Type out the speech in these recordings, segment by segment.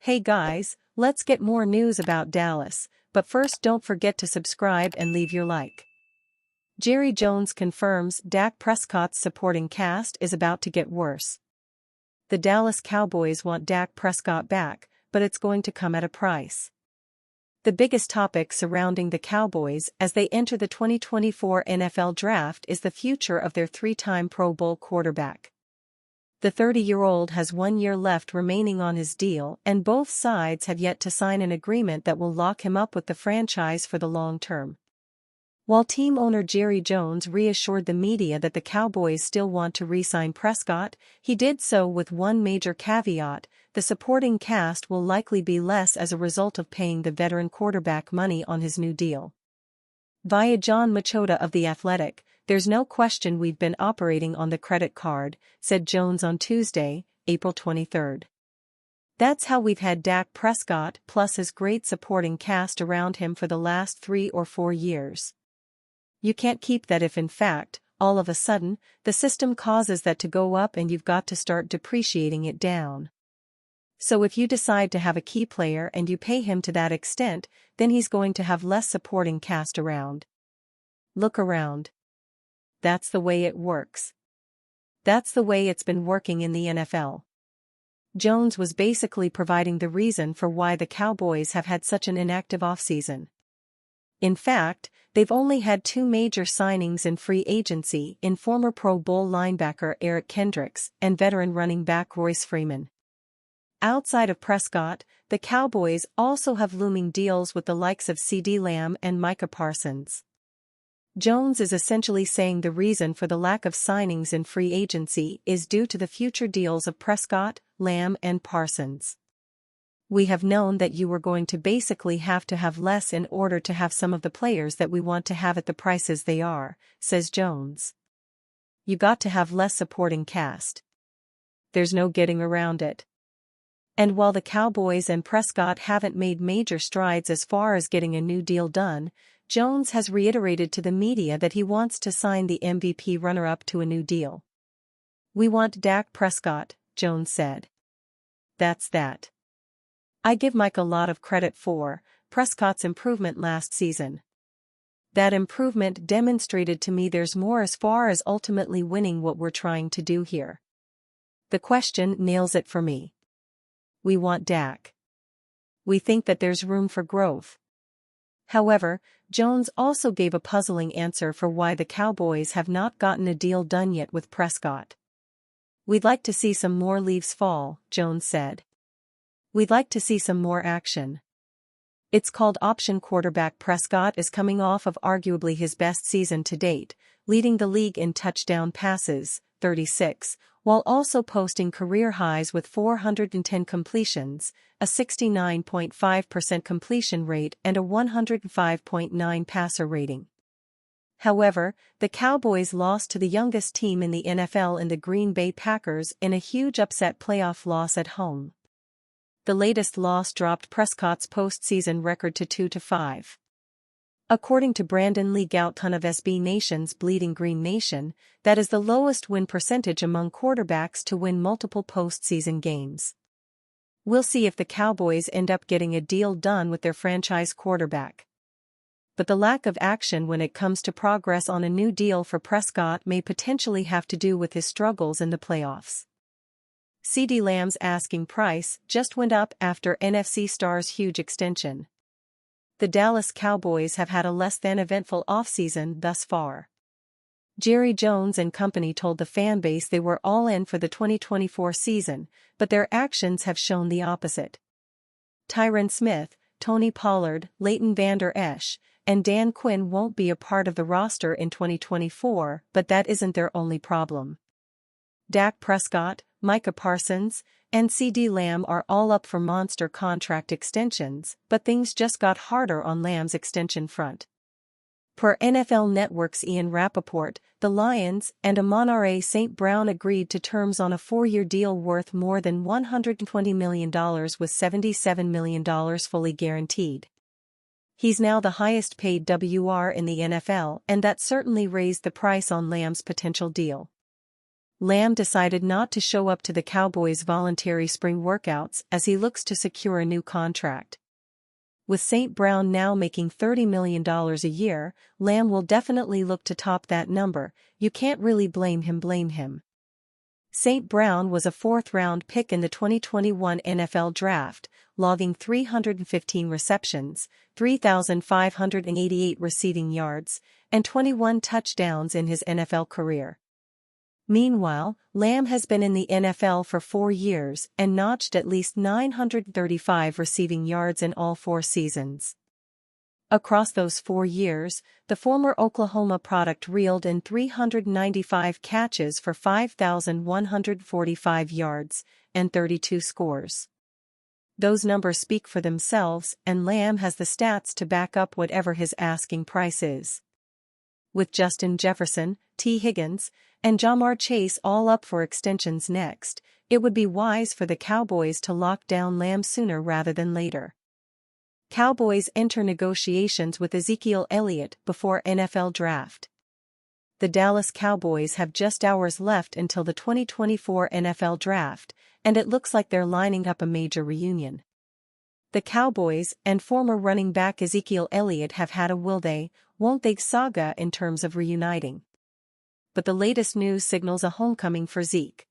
Hey guys, let's get more news about Dallas, but first don't forget to subscribe and leave your like. Jerry Jones confirms Dak Prescott's supporting cast is about to get worse. The Dallas Cowboys want Dak Prescott back, but it's going to come at a price. The biggest topic surrounding the Cowboys as they enter the 2024 NFL Draft is the future of their three-time Pro Bowl quarterback. The 30-year-old has 1 year left remaining on his deal, and both sides have yet to sign an agreement that will lock him up with the franchise for the long term. While team owner Jerry Jones reassured the media that the Cowboys still want to re-sign Prescott, he did so with one major caveat: the supporting cast will likely be less as a result of paying the veteran quarterback money on his new deal. Via John Machota of The Athletic, "There's no question we've been operating on the credit card," said Jones on Tuesday, April 23. "That's how we've had Dak Prescott plus his great supporting cast around him for the last 3 or 4 years. You can't keep that if in fact, all of a sudden, the system causes that to go up and you've got to start depreciating it down. So if you decide to have a key player and you pay him to that extent, then he's going to have less supporting cast around. Look around. That's the way it works. That's the way it's been working in the NFL." Jones was basically providing the reason for why the Cowboys have had such an inactive offseason. In fact, they've only had 2 major signings in free agency in former Pro Bowl linebacker Eric Kendricks and veteran running back Royce Freeman. Outside of Prescott, the Cowboys also have looming deals with the likes of CeeDee Lamb and Micah Parsons. Jones is essentially saying the reason for the lack of signings in free agency is due to the future deals of Prescott, Lamb and Parsons. "We have known that you were going to basically have to have less in order to have some of the players that we want to have at the prices they are," says Jones. "You got to have less supporting cast. There's no getting around it." And while the Cowboys and Prescott haven't made major strides as far as getting a new deal done, Jones has reiterated to the media that he wants to sign the MVP runner-up to a new deal. "We want Dak Prescott," Jones said. "That's that. I give Mike a lot of credit for Prescott's improvement last season. That improvement demonstrated to me there's more as far as ultimately winning what we're trying to do here. The question nails it for me. We want Dak. We think that there's room for growth." However, Jones also gave a puzzling answer for why the Cowboys have not gotten a deal done yet with Prescott. "We'd like to see some more leaves fall," Jones said. "We'd like to see some more action. It's called option quarterback." Prescott is coming off of arguably his best season to date, leading the league in touchdown passes, 36, while also posting career highs with 410 completions, a 69.5% completion rate and a 105.9 passer rating. However, the Cowboys lost to the youngest team in the NFL in the Green Bay Packers in a huge upset playoff loss at home. The latest loss dropped Prescott's postseason record to 2-5. According to Brandon Lee Gouton of SB Nation's Bleeding Green Nation, that is the lowest win percentage among quarterbacks to win multiple postseason games. We'll see if the Cowboys end up getting a deal done with their franchise quarterback. But the lack of action when it comes to progress on a new deal for Prescott may potentially have to do with his struggles in the playoffs. CeeDee Lamb's asking price just went up after NFC star's huge extension. The Dallas Cowboys have had a less than eventful offseason thus far. Jerry Jones and company told the fanbase they were all in for the 2024 season, but their actions have shown the opposite. Tyron Smith, Tony Pollard, Leighton Vander Esch, and Dan Quinn won't be a part of the roster in 2024, but that isn't their only problem. Dak Prescott, Micah Parsons, and CeeDee Lamb are all up for monster contract extensions, but things just got harder on Lamb's extension front. Per NFL Network's Ian Rappaport, the Lions and Amon-Ra St. Brown agreed to terms on a 4-year deal worth more than $120 million with $77 million fully guaranteed. He's now the highest paid WR in the NFL, and that certainly raised the price on Lamb's potential deal. Lamb decided not to show up to the Cowboys' voluntary spring workouts as he looks to secure a new contract. With St. Brown now making $30 million a year, Lamb will definitely look to top that number. You can't really blame him. St. Brown was a fourth-round pick in the 2021 NFL Draft, logging 315 receptions, 3,588 receiving yards, and 21 touchdowns in his NFL career. Meanwhile, Lamb has been in the NFL for 4 years and notched at least 935 receiving yards in all 4 seasons. Across those 4 years, the former Oklahoma product reeled in 395 catches for 5,145 yards and 32 scores. Those numbers speak for themselves, and Lamb has the stats to back up whatever his asking price is. With Justin Jefferson, T. Higgins, and Ja'Marr Chase all up for extensions next, it would be wise for the Cowboys to lock down Lamb sooner rather than later. Cowboys enter negotiations with Ezekiel Elliott before NFL Draft. The Dallas Cowboys have just hours left until the 2024 NFL Draft, and it looks like they're lining up a major reunion. The Cowboys and former running back Ezekiel Elliott have had a will they, won't they saga in terms of reuniting. But the latest news signals a homecoming for Zeke.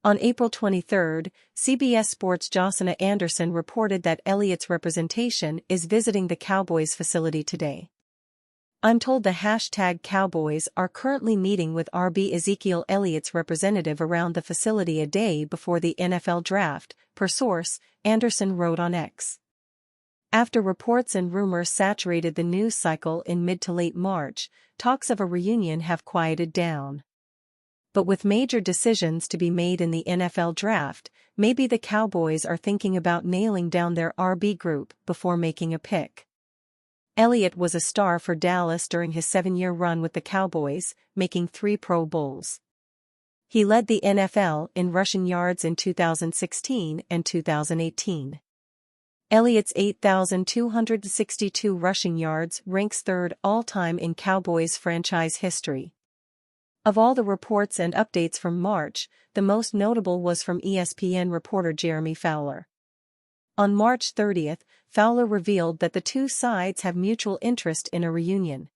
On April 23, CBS Sports' Josina Anderson reported that Elliott's representation is visiting the Cowboys facility today. I'm told the #Cowboys are currently meeting with RB Ezekiel Elliott's representative around the facility a day before the NFL Draft, per source, Anderson wrote on X. After reports and rumors saturated the news cycle in mid to late March, talks of a reunion have quieted down. But with major decisions to be made in the NFL Draft, maybe the Cowboys are thinking about nailing down their RB group before making a pick. Elliott was a star for Dallas during his 7-year run with the Cowboys, making 3 Pro Bowls. He led the NFL in rushing yards in 2016 and 2018. Elliott's 8,262 rushing yards ranks 3rd all-time in Cowboys franchise history. Of all the reports and updates from March, the most notable was from ESPN reporter Jeremy Fowler. On March 30, Fowler revealed that the two sides have mutual interest in a reunion.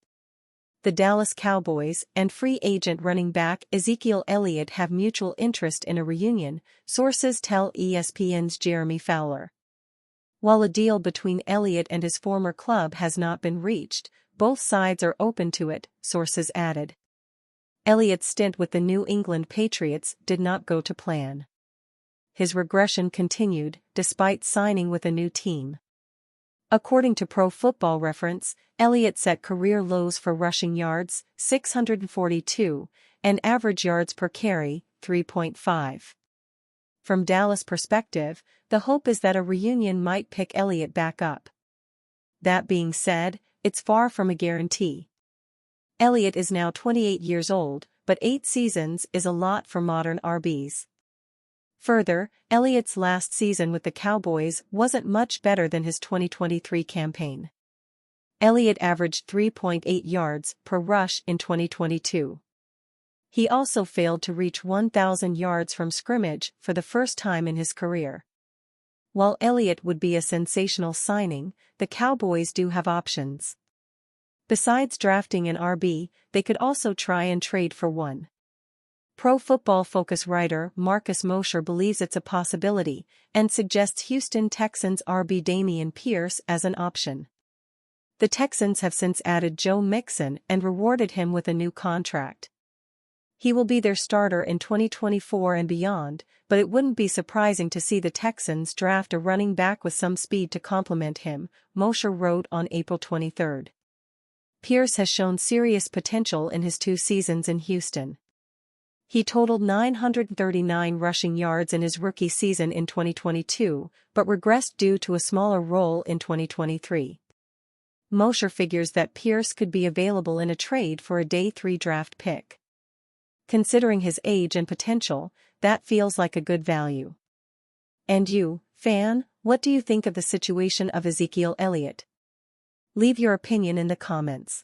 The Dallas Cowboys and free agent running back Ezekiel Elliott have mutual interest in a reunion, sources tell ESPN's Jeremy Fowler. While a deal between Elliott and his former club has not been reached, both sides are open to it, sources added. Elliott's stint with the New England Patriots did not go to plan. His regression continued, despite signing with a new team. According to Pro Football Reference, Elliott set career lows for rushing yards, 642, and average yards per carry, 3.5. From Dallas' perspective, the hope is that a reunion might pick Elliott back up. That being said, it's far from a guarantee. Elliott is now 28 years old, but 8 seasons is a lot for modern RBs. Further, Elliott's last season with the Cowboys wasn't much better than his 2023 campaign. Elliott averaged 3.8 yards per rush in 2022. He also failed to reach 1,000 yards from scrimmage for the first time in his career. While Elliott would be a sensational signing, the Cowboys do have options. Besides drafting an RB, they could also try and trade for one. Pro Football Focus writer Marcus Mosher believes it's a possibility and suggests Houston Texans RB Dameon Pierce as an option. The Texans have since added Joe Mixon and rewarded him with a new contract. He will be their starter in 2024 and beyond, but it wouldn't be surprising to see the Texans draft a running back with some speed to complement him, Mosher wrote on April 23. Pierce has shown serious potential in his 2 seasons in Houston. He totaled 939 rushing yards in his rookie season in 2022, but regressed due to a smaller role in 2023. Mosher figures that Pierce could be available in a trade for a day 3 draft pick. Considering his age and potential, that feels like a good value. And you, fan, what do you think of the situation of Ezekiel Elliott? Leave your opinion in the comments.